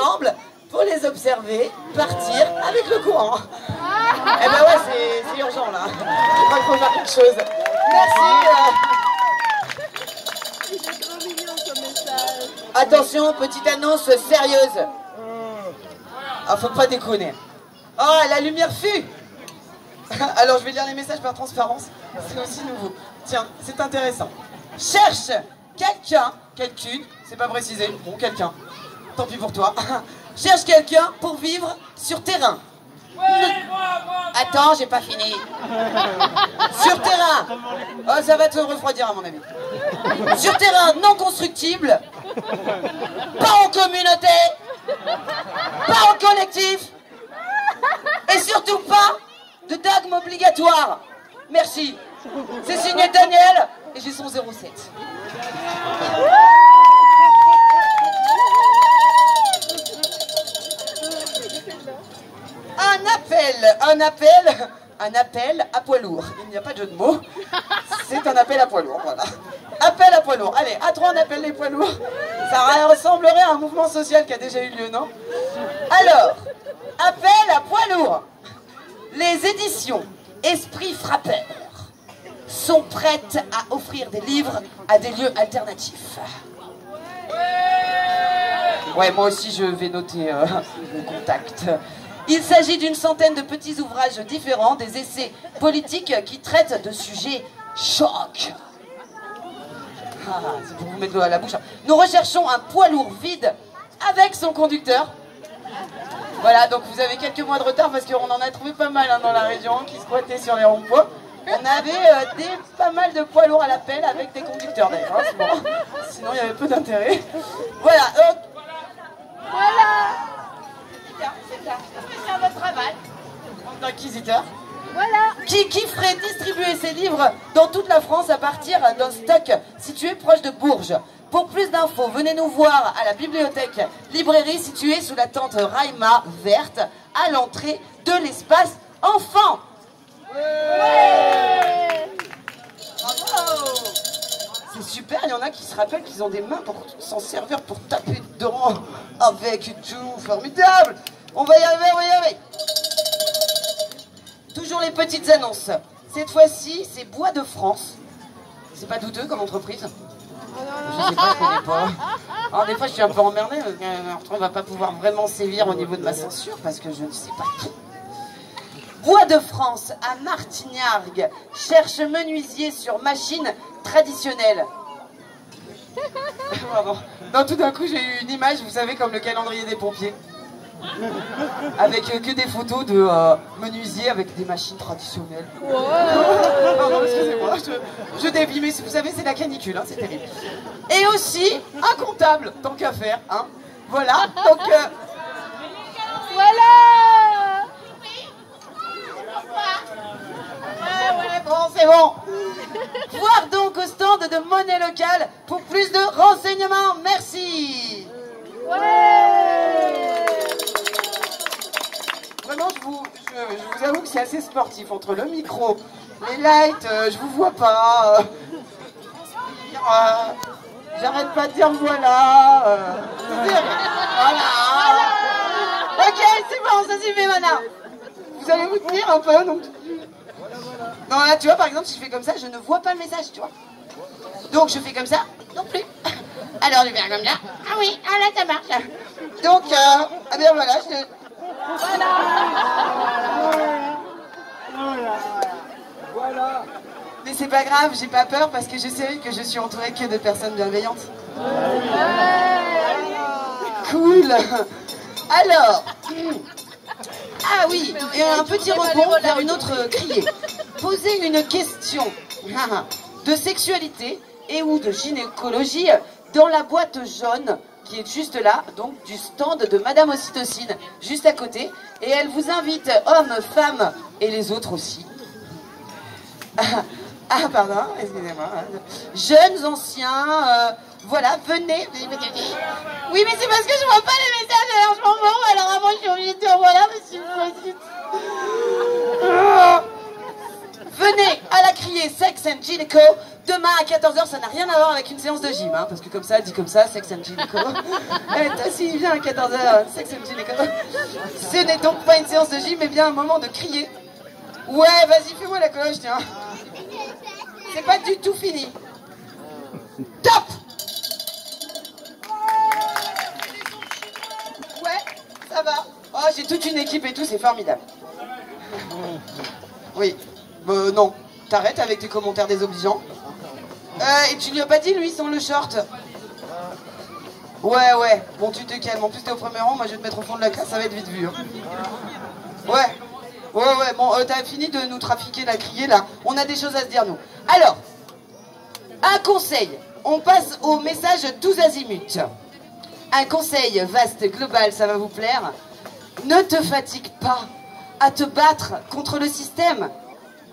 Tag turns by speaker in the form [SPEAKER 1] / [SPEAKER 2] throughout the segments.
[SPEAKER 1] ensemble pour les observer partir avec le courant. Eh ben ouais, c'est urgent là. Je crois qu'il faut faire quelque chose. Merci.
[SPEAKER 2] Il est trop mignon ce message.
[SPEAKER 1] Attention, petite annonce sérieuse. Ah, faut pas déconner. Oh, la lumière fut. Alors, je vais lire les messages par transparence. C'est aussi nouveau. Tiens, c'est intéressant. Cherche quelqu'un, quelqu'une, c'est pas précisé. Bon, quelqu'un. Tant pis pour toi. Cherche quelqu'un pour vivre sur terrain. Attends, j'ai pas fini. Sur terrain. Oh, ça va te refroidir à mon avis. Sur terrain non constructible. Pas en communauté. Pas en collectif. Et surtout pas de dogme obligatoire. Merci. C'est signé Daniel et j'ai son 07. Un appel à poids lourd. Il n'y a pas de jeu de mots. C'est un appel à poids lourd, voilà. Appel à poids lourd. Allez, à 3 on appelle les poids lourds. Ça ressemblerait à un mouvement social qui a déjà eu lieu, non? Alors, appel à poids lourd. Les éditions Esprit Frappeur sont prêtes à offrir des livres à des lieux alternatifs. Ouais, moi aussi je vais noter mon contact. Il s'agit d'une centaine de petits ouvrages différents, des essais politiques qui traitent de sujets chocs. Ah, c'est pour vous mettre l'eau à la bouche. Nous recherchons un poids lourd vide avec son conducteur. Voilà, donc vous avez quelques mois de retard parce qu'on en a trouvé pas mal dans la région qui squattaient sur les ronds-poids. On avait pas mal de poids lourds à l'appel avec des conducteurs d'ailleurs. Hein, bon. Sinon il y avait peu d'intérêt. Voilà, donc... Voilà. C'est ça. C'est un votre travail. D'inquisiteur. Voilà. Qui ferait distribuer ses livres dans toute la France à partir d'un stock situé proche de Bourges. Pour plus d'infos, venez nous voir à la bibliothèque librairie située sous la tente Raima verte à l'entrée de l'espace enfant. Ouais. Bravo. C'est super, il y en a qui se rappellent qu'ils ont des mains pour s'en servir pour taper dedans avec et tout, formidable. On va y arriver, on va y arriver. Toujours les petites annonces. Cette fois-ci, c'est Bois de France. C'est pas douteux comme entreprise? Je sais pas, je connais pas. Alors des fois, je suis un peu emmerdée. On va pas pouvoir vraiment sévir au niveau de ma censure parce que je ne sais pas tout. Bois de France à Martignargues cherche menuisier sur machine traditionnelle. Non, tout d'un coup, j'ai eu une image, vous savez, comme le calendrier des pompiers. Avec que des photos de menuisiers avec des machines traditionnelles. Non, excusez-moi, je dévie, mais vous savez, c'est la canicule, hein, c'est terrible. Et aussi, un comptable, tant qu'à faire, hein. Voilà, donc... Voilà. Ouais, bon, c'est bon. Voir donc au stand de monnaie locale pour plus de renseignements. Merci. Ouais. Vraiment, je vous avoue que c'est assez sportif entre le micro, les lights, je vous vois pas. J'arrête pas de dire voilà. Voilà. Ok, c'est bon, ça suffit maintenant. Vous allez vous tenir un peu, donc. Non, là, tu vois, par exemple, si je fais comme ça, je ne vois pas le message, tu vois. Donc, je fais comme ça, non plus. Alors, je vais faire comme ça. Ah oui, ah là, ça marche. Donc, ah bien voilà, Voilà. Mais c'est pas grave, j'ai pas peur parce que je sais que je suis entourée que de personnes bienveillantes. Cool. Alors... Ah oui, et un petit rebond vers une autre criée. Poser une question de sexualité et ou de gynécologie dans la boîte jaune qui est juste là, donc du stand de Madame Ocytocine, juste à côté. Et elle vous invite, hommes, femmes et les autres aussi. Ah pardon, excusez-moi. Jeunes, anciens, voilà, venez. Oui, mais c'est parce que je vois pas les messages à l'argent, alors avant je suis obligée de dire voilà, monsieur le Venez à la criée Sex and Gynéco demain à à 14h, ça n'a rien à voir avec une séance de gym, hein, parce que comme ça, dit comme ça, sex and gynéco. Eh, toi, s'il vient à 14h, sex and gynéco. Ce n'est donc pas une séance de gym, mais bien un moment de crier. Ouais, vas-y, fais-moi la cloche, tiens. C'est pas du tout fini. Top! Ouais, ça va. Oh, j'ai toute une équipe et tout, c'est formidable. Oui. Non. T'arrêtes avec tes commentaires désobligeants. Et tu lui as pas dit, lui, sans le short? Ouais, ouais. Bon, tu te calmes. En plus, t'es au premier rang. Moi, je vais te mettre au fond de la classe. Ça va être vite vu. Hein. Ouais. Ouais, ouais. Bon, t'as fini de nous trafiquer, la crier, là. On a des choses à se dire, nous. Alors, un conseil. On passe au message tous azimuts. Un conseil vaste, global, ça va vous plaire. Ne te fatigue pas à te battre contre le système.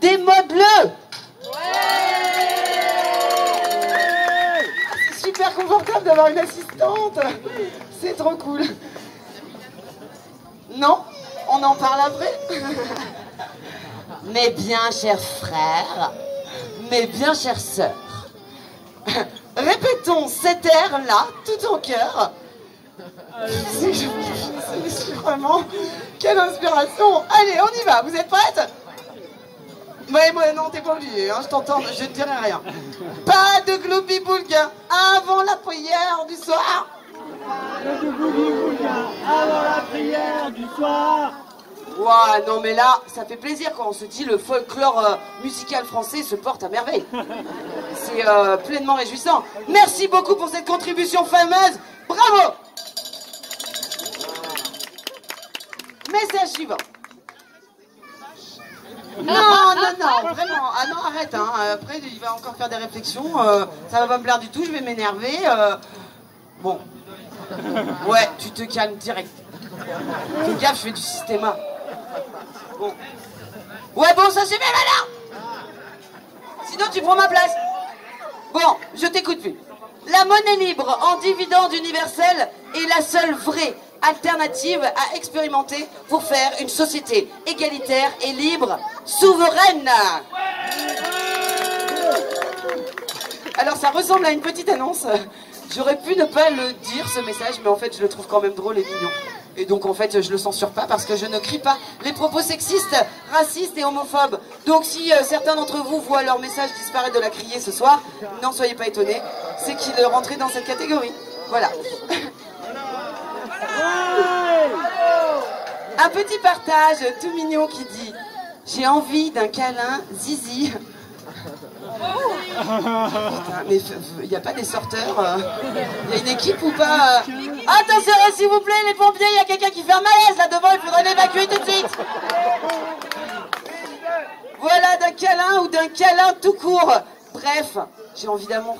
[SPEAKER 1] Démode-le. C'est super confortable d'avoir une assistante. C'est trop cool. Non, on en parle après. Mais bien, chers frères, mais bien, chères sœurs, répétons cet air-là, tout en cœur. C'est vraiment... Quelle inspiration. Allez, on y va. Vous êtes prêtes? Ouais, moi, non, t'es pas obligé, hein, je t'entends, je ne dirai rien. Pas de gloubi-boulga avant la prière du soir.
[SPEAKER 3] Pas de gloubi-boulga avant la prière du soir.
[SPEAKER 1] Ouah, non mais là, ça fait plaisir quand on se dit le folklore musical français se porte à merveille. C'est pleinement réjouissant. Merci beaucoup pour cette contribution fameuse. Bravo. Message suivant. Non, non, non, vraiment. Ah non, arrête, hein. Après, il va encore faire des réflexions. Ça va pas me plaire du tout, je vais m'énerver. Bon. Ouais, tu te calmes direct. Fais gaffe, je fais du systéma. Bon. Ouais, bon, ça suffit maintenant. Sinon, tu prends ma place. Bon, je t'écoute plus. La monnaie libre en dividende universel est la seule vraie alternative à expérimenter pour faire une société égalitaire et libre, souveraine. Alors ça ressemble à une petite annonce. J'aurais pu ne pas le dire ce message, mais en fait je le trouve quand même drôle et mignon. Et donc en fait je le censure pas parce que je ne crie pas les propos sexistes, racistes et homophobes. Donc si certains d'entre vous voient leur message disparaître de la criée ce soir, n'en soyez pas étonnés, c'est qu'il rentrait dans cette catégorie. Voilà. Un petit partage tout mignon qui dit « J'ai envie d'un câlin, zizi ». Putain, mais il n'y a pas des sorteurs il y a une équipe ou pas Attention, s'il vous plaît, les pompiers, il y a quelqu'un qui fait un malaise là devant, il faudrait l'évacuer tout de suite. Voilà, d'un câlin ou d'un câlin tout court. Bref, j'ai envie d'amour.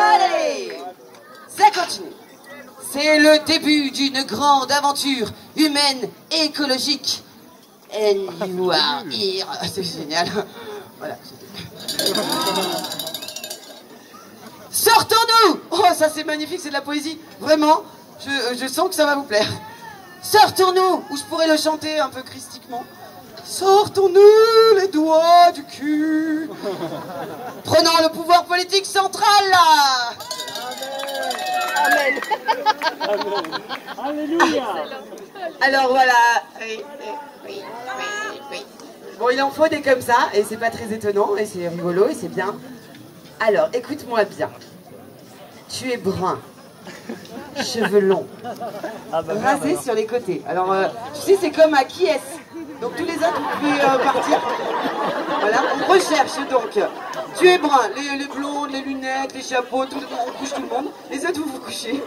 [SPEAKER 1] Allez, ça continue. C'est le début d'une grande aventure humaine et écologique. And you are here. C'est génial. Voilà. Sortons-nous. Oh, ça c'est magnifique, c'est de la poésie. Vraiment, je sens que ça va vous plaire. Sortons-nous, ou je pourrais le chanter un peu christiquement. Sortons-nous les doigts du cul. Prenons le pouvoir politique central là.
[SPEAKER 2] Amen.
[SPEAKER 3] Amen. Alléluia.
[SPEAKER 1] Alors voilà. Oui. Bon, il en faut des comme ça, et c'est pas très étonnant, et c'est rigolo, et c'est bien. Alors, écoute-moi bien. Tu es brun, cheveux longs, rasés sur les côtés. Alors, tu sais, c'est comme à qui est-ce. Donc tous les autres, vous pouvez partir. Voilà, on recherche donc. Tu es brun, les blondes, les lunettes, les chapeaux, on couche tout le monde. Les autres, vous vous couchez.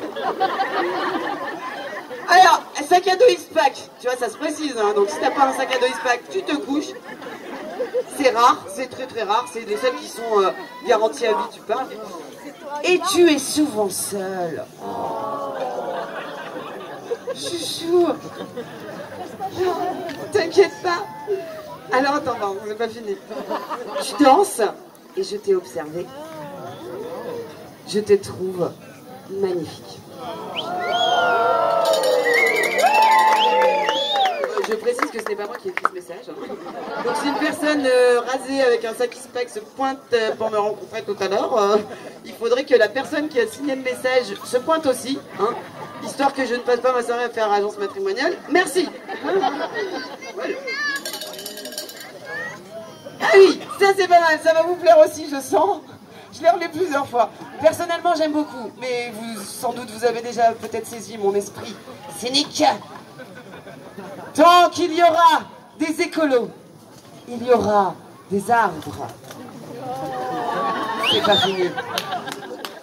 [SPEAKER 1] Alors, sac à dos X-Pack, tu vois, ça se précise, hein. Donc si t'as pas un sac à dos X-Pack, tu te couches. C'est rare, c'est très très rare, c'est des seuls qui sont garantis à vie, tu parles. Et tu es souvent seul. Oh. Chouchou. T'inquiète pas. Alors attends, non, c'est pas fini. Tu danses et je t'ai observé. Je te trouve magnifique. je précise que ce n'est pas moi qui ai écrit ce message. Donc si une personne rasée avec un sac spec se pointe pour me rencontrer tout à l'heure, il faudrait que la personne qui a signé le message se pointe aussi, hein, histoire que je ne passe pas ma soirée à faire agence matrimoniale. Merci. Voilà. Ah oui, ça c'est pas mal, ça va vous plaire aussi, je sens. Je l'ai relu plusieurs fois. Personnellement, j'aime beaucoup, mais vous, sans doute, vous avez déjà peut-être saisi mon esprit cynique. Tant qu'il y aura des écolos, il y aura des arbres. C'est pas fini.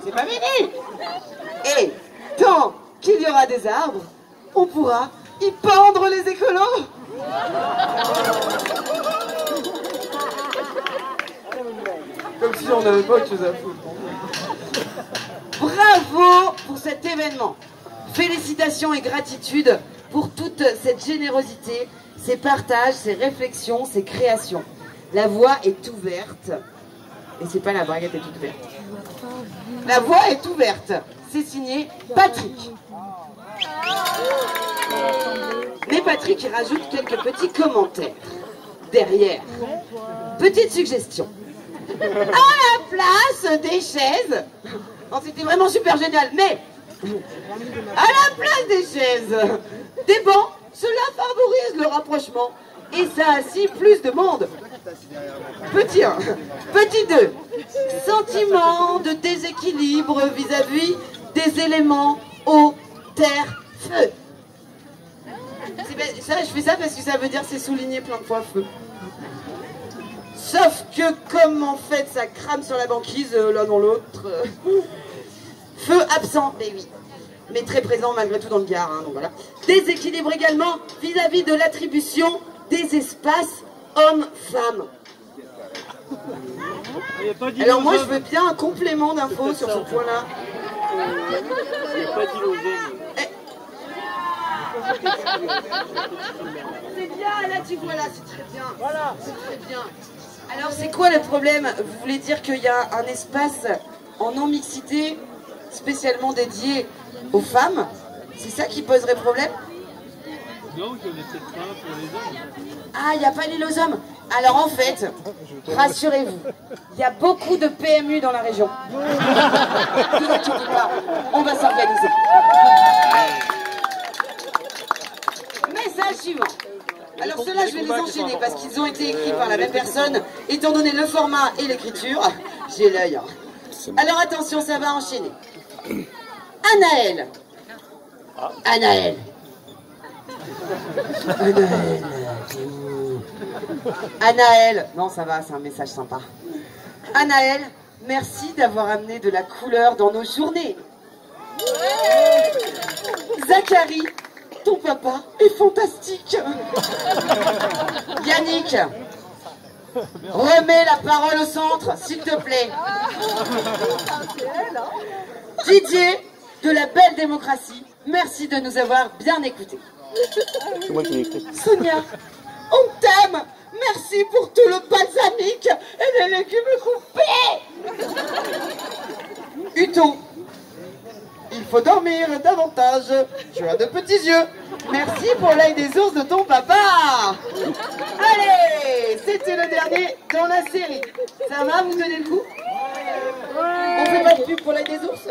[SPEAKER 1] C'est pas fini. Et tant qu'il y aura des arbres, on pourra y pendre les écolos. Comme si on n'avait pas autre chose à foutre. Bravo pour cet événement. Félicitations et gratitude pour toute cette générosité, ces partages, ces réflexions, ces créations. La voie est ouverte. Et c'est pas la braguette est toute verte. La voie est ouverte. C'est signé Patrick. Mais Patrick il rajoute quelques petits commentaires. Derrière. Petite suggestion. À la place des chaises, non, c'était vraiment super génial, mais à la place des chaises, des bancs, cela favorise le rapprochement et ça assit plus de monde. Petit 1. Petit 2. Sentiment de déséquilibre vis-à-vis des éléments eau, terre, feu. Ça, je fais ça parce que ça veut dire c'est souligné plein de fois feu. Sauf que comme en fait ça crame sur la banquise l'un dans l'autre, feu absent, mais oui, mais très présent malgré tout dans le Gard, hein, donc voilà. Déséquilibre également vis-à-vis de l'attribution des espaces hommes-femmes. Alors moi je veux bien un complément d'infos sur ce point-là. C'est bien, là tu vois là, c'est très bien. Voilà, c'est très bien. Alors c'est quoi le problème? Vous voulez dire qu'il y a un espace en non-mixité spécialement dédié aux femmes? C'est ça qui poserait problème?
[SPEAKER 3] Non, je n'ai peut-être pas pour les hommes.
[SPEAKER 1] Ah, il n'y a pas l'île aux hommes. Alors en fait, rassurez-vous, il y a beaucoup de PMU dans la région. Ne vous inquiétez pas, on va s'organiser. Message suivant. Alors ceux-là, je vais les enchaîner parce qu'ils ont été écrits par la même personne, étant donné le format et l'écriture. J'ai l'œil. Hein. Alors attention, ça va enchaîner. Anaël. Anaël. Anaël. Anaël. Non, ça va, c'est un message sympa. Anaël, merci d'avoir amené de la couleur dans nos journées. Zachary. Ton papa est fantastique. Yannick, remets la parole au centre, s'il te plaît. Didier, de la belle démocratie, merci de nous avoir bien écoutés. Sonia, on t'aime. Merci pour tout le balsamique et les légumes coupés. Uto, il faut dormir davantage. Tu as de petits yeux. Merci pour l'œil des ours de ton papa. Allez, c'était le dernier dans la série. Ça va, vous tenez le coup? On fait pas de pub pour l'œil des ours?